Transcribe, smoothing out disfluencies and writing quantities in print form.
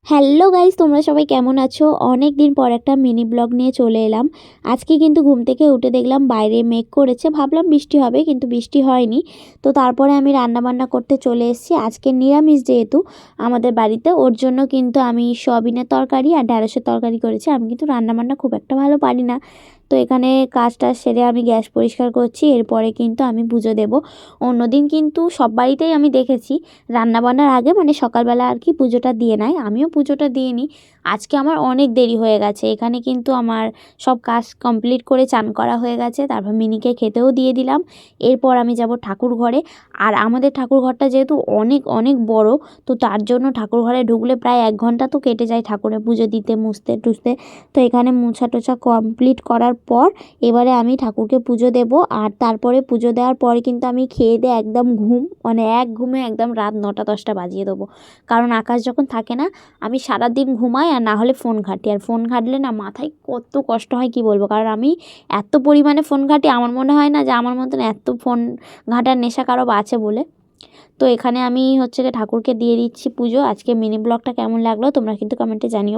Hello guys, তোমরা সবাই কেমন আছো? অনেক দিন পর একটা মিনি ব্লগ নিয়ে চলে এলাম। আজকে কিন্তু ঘুম থেকে উঠে দেখলাম বাইরে মেঘ করেছে, ভাবলাম বৃষ্টি হবে কিন্তু বৃষ্টি হয়নি। তো তারপরে আমি রান্না বান্না করতে চলে এসেছি। আজকে নিরামিষ যেহেতু আমাদের বাড়িতে, ওর জন্য কিন্তু আমি সয়াবিনের তরকারি আর ঢ্যাঁড়সের তরকারি করেছি। আমি কিন্তু রান্না বান্না খুব একটা ভালো পারি না। তো এখানে কাজটা সেরে আমি গ্যাস পরিষ্কার করছি, এরপরে কিন্তু আমি পুজো দেব। অন্যদিন কিন্তু সব বাড়িতেই আমি দেখেছি রান্নাবান্নার আগে মানে সকালবেলা আর কি পুজোটা দিয়ে নেয়, আমিও পুজোটা দিয়ে নিই। আজকে আমার অনেক দেরি হয়ে গেছে, এখানে কিন্তু আমার সব কাজ কমপ্লিট করে চান করা হয়ে গেছে, তারপর মিনিকে খেতেও দিয়ে দিলাম। এরপর আমি যাব ঠাকুর ঘরে। আর আমাদের ঠাকুর ঘরটা যেহেতু অনেক অনেক বড়, তো তার জন্য ঠাকুর ঘরে ঢুকলে প্রায় 1 ঘন্টা তো কেটে যায় ঠাকুরের পুজো দিতে, মুছতে টুছতে। তো এখানে মোছা টোছা কমপ্লিট করার পর এবারে আমি ঠাকুরকে পুজো দেব। আর তারপরে পুজো দেওয়ার পরে কিন্তু আমি খেয়ে দিয়ে একদম ঘুম, মানে এক ঘুমে একদম রাত 9টা 10টা বাজিয়ে দেবো। কারণ আকাশ যখন থাকে না, আমি সারাদিন ঘুমাই আর না হলে ফোন ঘাঁটি। আর ফোন ঘাঁটলে না মাথায় কত কষ্ট হয় কি বলবো, কারণ আমি এত পরিমাণে ফোন ঘাঁটি, আমার মনে হয় না যে আমার মতন এত ফোন ঘাঁটার নেশা কারো আছে বলে। তো এখানে আমি হচ্ছে ঠাকুরকে দিয়ে দিচ্ছি পুজো। আজকে মিনি ব্লগটা কেমন লাগলো তোমরা কিন্তু কমেন্টে জানিও।